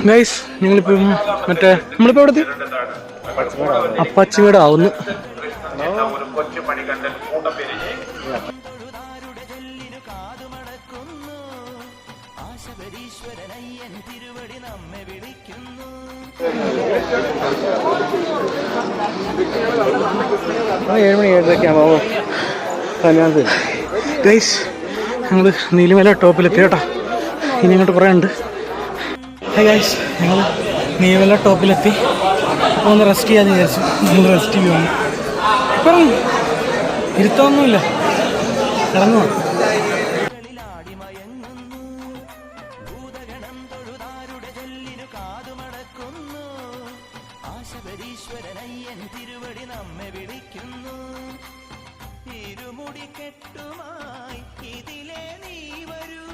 Guys ഞങ്ങളിപ്പം മറ്റേ നമ്മളിപ്പോൾ എവിടെ അപ്പാച്ചിമേട് ആവുന്നു. ആ 7 മണി 7:30 കല്യാണത്തിന്. ഗൈസ് ഞങ്ങൾ നീലിമല ടോപ്പിലെത്തി കേട്ടോ. ഇനി അങ്ങോട്ട് കുറേ ഉണ്ട്. ഗൈസ് ഞങ്ങൾ നീലിമല ടോപ്പിലെത്തി. അപ്പോൾ ഒന്ന് റെസ്റ്റ് ചെയ്യാമെന്ന് വിചാരിച്ചു. നമ്മൾ റെസ്റ്റ് ചെയ്യുവാണ്. ഇപ്പം ഇരുത്തൊന്നുമില്ല, ഇറങ്ങുക. തിരുവടി നമ്മെ വിളിക്കുന്നു. ഇരുമുടി കെട്ടുമായി ഇതിലെ നീ വരൂ.